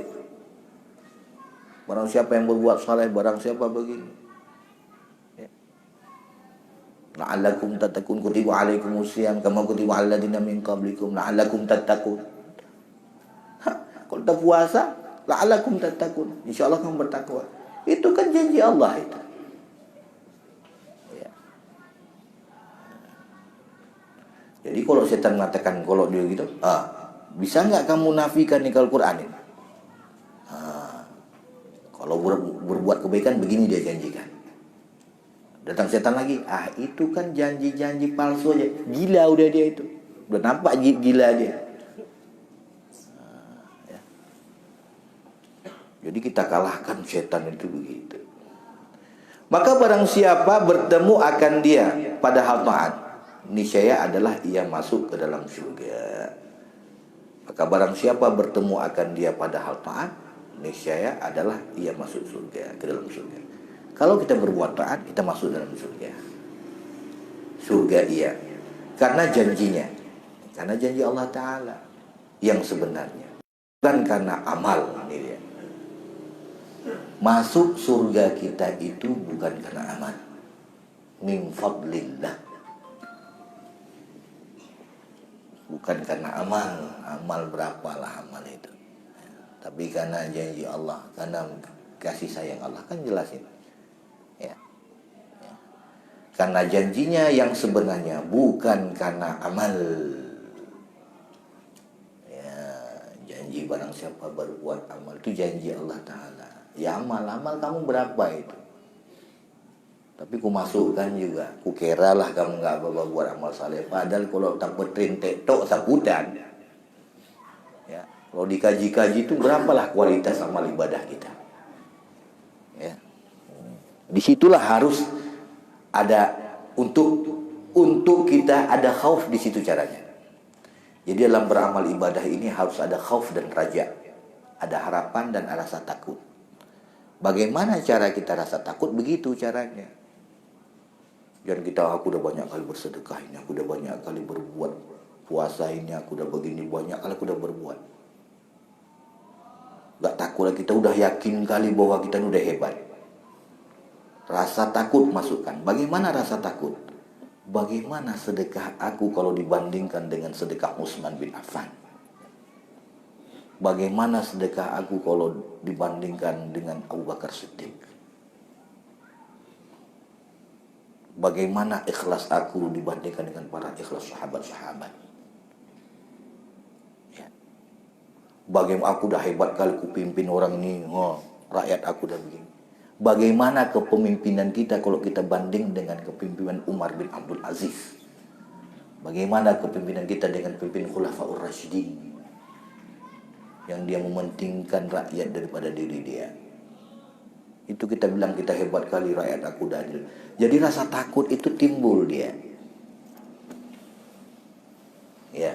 Barang siapa yang berbuat saleh, barang siapa begini. Ya. La'allakum tattaqun, kutiba alaikumusiyam kama kutiba 'alal ladzina min qablikum la'allakum tattaqun. Kalau tak puasa, la'allakum tattaqun, insyaallah kamu bertakwa. Itu kan janji Allah itu. Ya. Jadi kalau setan mengatakan kalau dia gitu, bisa nggak kamu nafikan nih Al-Quran ini? Kalau berbuat kebaikan begini dia janjikan. Datang setan lagi, itu kan janji-janji palsu aja. Gila udah dia itu. Udah nampak gila dia. Ya. Jadi kita kalahkan setan itu begitu. Maka barang siapa bertemu akan dia pada hal taat, niscaya adalah ia masuk ke dalam surga. Maka barang siapa bertemu akan dia pada hal taat, niscaya adalah ia masuk surga, ke dalam surga. Kalau kita berbuat taat, kita masuk dalam surga. Surga iya. Karena janjinya. Karena janji Allah Ta'ala yang sebenarnya. Bukan karena amal. Ini dia. Masuk surga kita itu bukan karena amal. Min fadlillah. Bukan karena amal. Amal berapalah amal itu. Tapi karena janji Allah, karena kasih sayang Allah, kan jelasin. Ya. Ya. Karena janjinya yang sebenarnya bukan karena amal. Ya, janji barang siapa berbuat amal itu janji Allah Ta'ala. Ya amal kamu berapa itu? Tapi ku masukkan juga, ku kira lah kamu nggak buat amal saleh. Padahal kalau tak petrin tok saputan. Ya. Kalau dikaji-kaji itu berapalah kualitas amal ibadah kita. Ya. Disitulah harus ada untuk kita ada khauf di situ caranya. Jadi dalam beramal ibadah ini harus ada khauf dan raja. Ada harapan dan rasa takut. Bagaimana cara kita rasa takut? Begitu caranya. Jangan kita, aku udah banyak kali bersedekah ini, aku udah banyak kali berbuat puasa ini, aku udah begini banyak kali aku udah berbuat. Gak takut lah, kita udah yakin kali bahwa kita udah hebat. Rasa takut masukkan. Bagaimana rasa takut? Bagaimana sedekah aku kalau dibandingkan dengan sedekah Utsman bin Affan? Bagaimana sedekah aku kalau dibandingkan dengan Abu Bakar Siddiq? Bagaimana ikhlas aku dibandingkan dengan para ikhlas sahabat-sahabat? Bagaimana aku dah hebat kali ku pimpin orang ini, rakyat aku dah begini. Bagaimana kepemimpinan kita kalau kita banding dengan kepemimpinan Umar bin Abdul Aziz? Bagaimana kepemimpinan kita dengan pemimpin Khulafaur Rasyidin yang dia mementingkan rakyat daripada diri dia? Itu kita bilang kita hebat kali, rakyat aku dah adil. Jadi rasa takut itu timbul dia. Ya.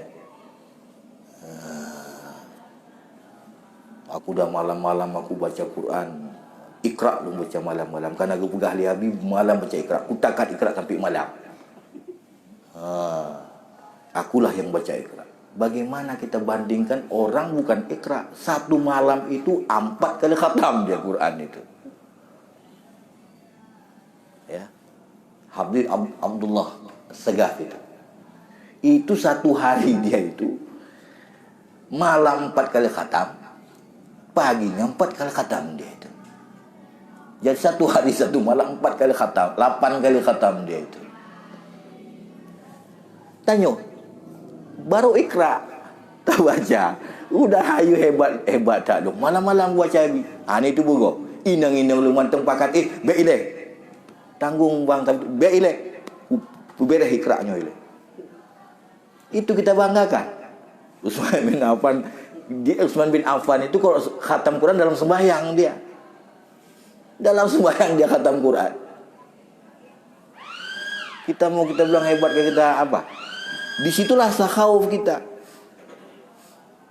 Aku dah malam-malam aku baca Quran. Iqra lu baca malam-malam. Karena aku pegah li Habib malam baca Iqra. Aku takat Iqra sampai malam. Akulah yang baca Iqra. Bagaimana kita bandingkan orang bukan Iqra, satu malam itu 4 kali khatam dia Quran itu. Ya. Habib Abdullah Segaf itu satu hari dia itu malam 4 kali khatam, paginya 4 kali khatam dia itu. Jadi satu hari satu malam 4 kali khatam, 8 kali khatam dia itu. Tanya, baru Iqra tak baca, udah hayu hebat tak lu malam-malam baca habis. Ini tu bugo inang-inang lu manteng pakat be ile tanggung bang be ile beres Iqra-nya ile. Itu kita banggakan. Utsman bin Affan itu kalau khatam Quran dalam sembahyang dia. Dalam sembahyang dia khatam Quran. Kita bilang hebat kayak kita apa? Disitulah khauf kita.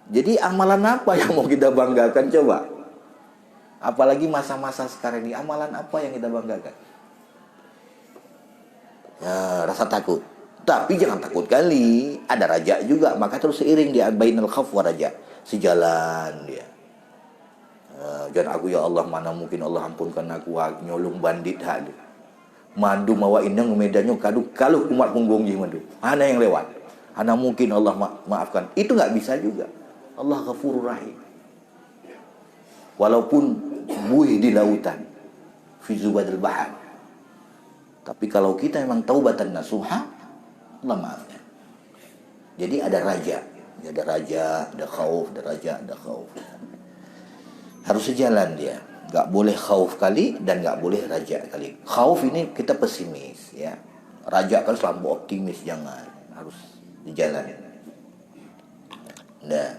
Jadi amalan apa yang mau kita banggakan coba? Apalagi masa-masa sekarang ini, amalan apa yang kita banggakan? Ya, rasa takut. Tapi jangan takut kali, ada raja juga, maka terus seiring dia bainal khauf wa raja, sejalan dia. Jangan aku ya Allah, mana mungkin Allah ampunkan aku, nyolong bandit hak tu. Mandu mawa indang medannya kalau kumat punggung je mandu. Mana yang lewat? Mana mungkin Allah maafkan. Itu enggak bisa juga. Allah Ghafurur Rahim. Walaupun buih di lautan, fi zubadil bahar. Tapi kalau kita memang taubatan nasuha, Allah maafkan. Jadi ada raja, ada khauf, ada raja, ada khauf. Harus sejalan dia. Enggak boleh khauf kali dan enggak boleh raja kali. Khauf ini kita pesimis, ya. Raja kan selalu optimis, jangan. Harus sejalan. Nah.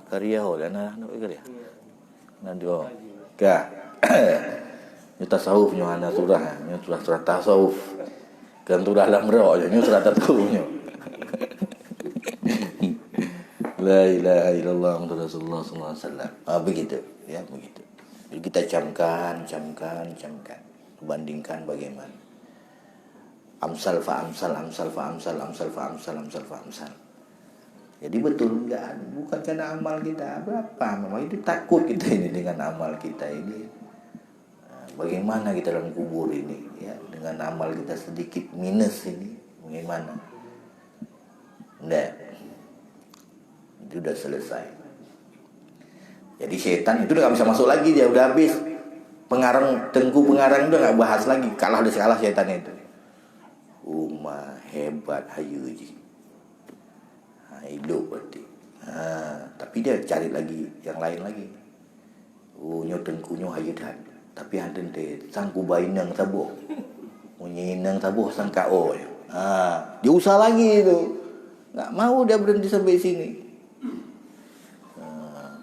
Karya ho dan nak karya. Nanti oh. Ka. Ni tasawuf nyo ana surah, nyo surah tasawuf. Kan surah lamra nyo surah tasawufnya. La ilaha illallah Muhammadur Rasulullah sallallahu alaihi wasallam. Begitu, ya, begitu. Jadi kita camkan. Bandingkan bagaimana. Amsal fa amsal. Jadi betul enggak, bukan karena amal kita berapa. Memang itu takut kita ini dengan amal kita ini. Bagaimana kita dalam kubur ini, ya, dengan amal kita sedikit minus ini, bagaimana? Enggak. Itu sudah selesai. Jadi setan itu udah gak bisa masuk lagi, dia udah habis. Tengku pengarang udah gak bahas lagi. Kalah setan itu. Hebat hayuji. Hidup berarti. Tapi dia cari lagi yang lain lagi. Nyo tengkunya hayudan. Tapi ada sangku bainang tabuh. Munyinang tabuh sangka dia usah lagi itu. Gak mau dia berhenti sampai sini.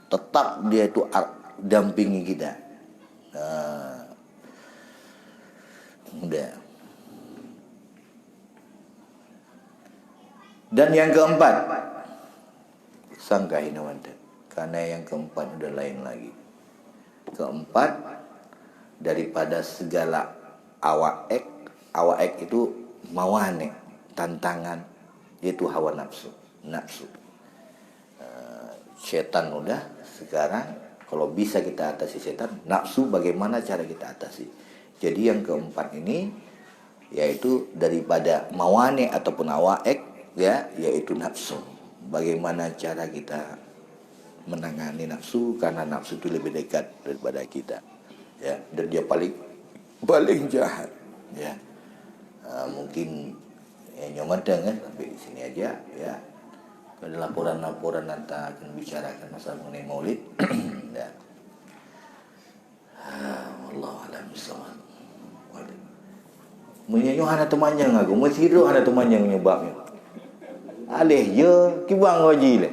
Tetap dia itu dampingi kita. Udah. Dan yang keempat, sangka hinawanta. Karena yang keempat udah lain lagi. Keempat, daripada segala awaek itu mawane, tantangan, yaitu hawa nafsu. Setan udah, sekarang kalau bisa kita atasi setan, nafsu bagaimana cara kita atasi. Jadi yang keempat ini yaitu daripada mawane ataupun awaek, ya, yaitu nafsu. Bagaimana cara kita menangani nafsu, karena nafsu itu lebih dekat daripada kita, ya, dan dia paling jahat, ya. Mungkin nyomadang kan sampai di sini aja, ya. Ada laporan-laporan nanti akan bicarakan masalah mengenai maulid. Ya. Wallahu a'lam bishawab. Menyanyi hana temannya ngaku, mesiru hana temannya menyebabnya. Alih je kibang haji le.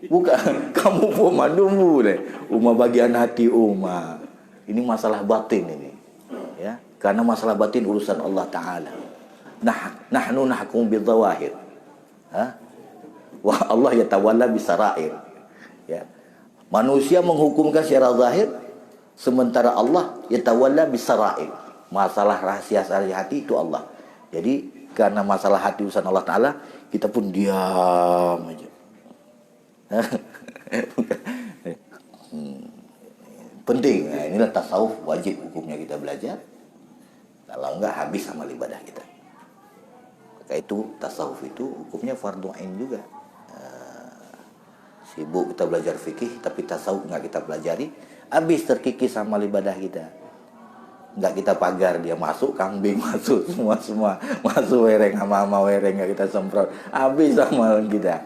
Bukan kamu pun mandumu le. Bagian hati Ini masalah batin ini. Ya, karena masalah batin urusan Allah Taala. Nahnu nahkum bidzawahir. Wa Allah yatawalla bisarair. Ya. Manusia menghukumkan secara zahir, sementara Allah yatawalla bisarair. Masalah rahasia hati itu Allah. Jadi karena masalah hati urusan Allah Taala, kita pun diam aja. Penting. Nah, inilah tasawuf, wajib hukumnya kita belajar. Kalau enggak habis amal ibadah kita. Maka itu tasawuf itu hukumnya fardu ain juga. Sibuk kita belajar fikih tapi tasawuf enggak kita pelajari, habis terkikis amal ibadah kita. Enggak kita pagar, dia masuk kambing, masuk semua masuk wereng sama wereng, enggak kita semprot, habis amalan kita.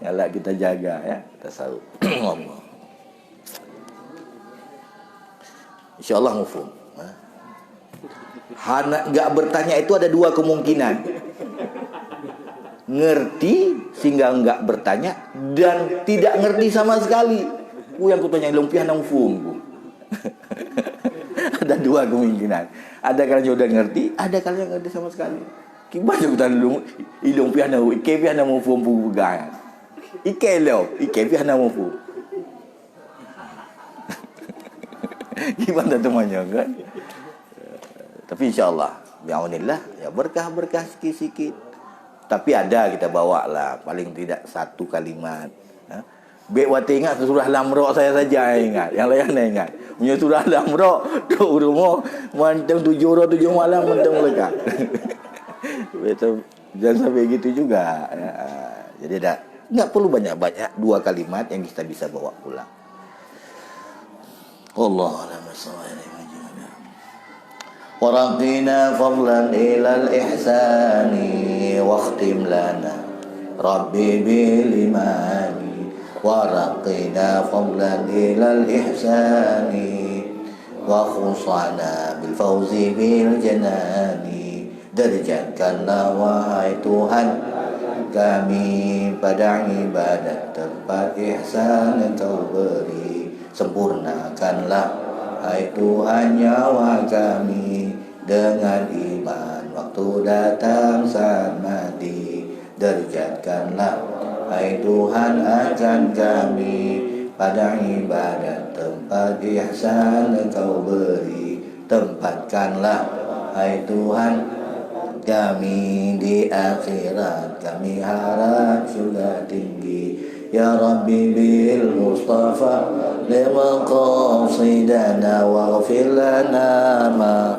Yalah kita jaga, ya, tasawuf. Insyaallah mufhum. Enggak bertanya itu ada dua kemungkinan. Ngerti sehingga enggak bertanya, dan tidak ngerti sama sekali. Yang kutanya lumpiah nang mufhum. Ada dua kemungkinan. Ada kalanya udah ngerti, ada kalanya ngerti sama sekali. Gimana kutanya lumpiah nang ikepiah nang mufhum bugan. Ikepiah nang mufhum. Gimana temannya kan? Tapi insyaallah bi'aunillah, ya berkah-berkah sikit-sikit. tapi ada kita bawa lah paling tidak satu kalimat. Baik wati ingat surah Lamra saya saja ingat. Yang lain saya ingat. Punya surah Lamra duduk rumah manteng 7 orang 7 malam manteng melekat. Betul. Jangan sampai gitu juga. Jadi enggak perlu banyak-banyak, 2 kalimat yang kita bisa bawa pulang. Wallahu a'lam bissawab. ورقنا فضلا إلى الإحسان واختم لنا ربي بالإيمان ورقنا فضلا إلى الإحسان وخصنا بالفوز بالجنان derjatkanlah wahai Tuhan kami pada ibadat tempat ihsan yang Kau beri, sempurnakanlah hai Tuhan nyawa kami dengan iman waktu datang saat mati. Derjatkanlah hai Tuhan akan kami pada ibadat tempat ihsan Engkau beri. Tempatkanlah hai Tuhan kami di akhirat, kami harap surga tinggi. Ya Rabbi bil Mustafa لمقاصدنا واغفر لنا ما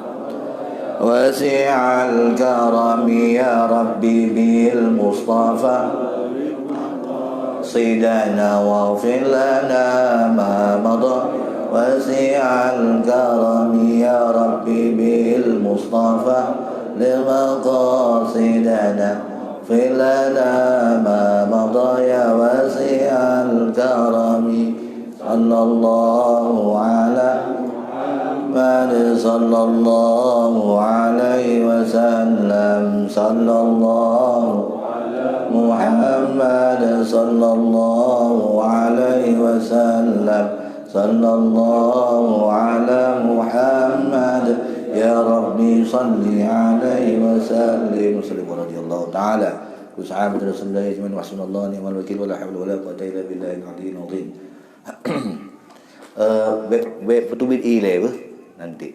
وسع الكرم يا ربي بالمصطفى صدنا واغفر لنا ما مضى وسع الكرم يا ربي بالمصطفى لمقاصدنا اغفر لنا ما مضى يا واسع الكرم صلى الله على محمد صلى الله عليه وسلم صلى الله محمد صلى الله عليه وسلم صلى الله على محمد يا ربي صل عليه وسلم وسلم رضي الله تعالى وسعامة رسول الله أجمعين وحسن الله نعم الوكيل ولا حول ولا قوة إلا بالله العلي العظيم. Baik petubil ile nanti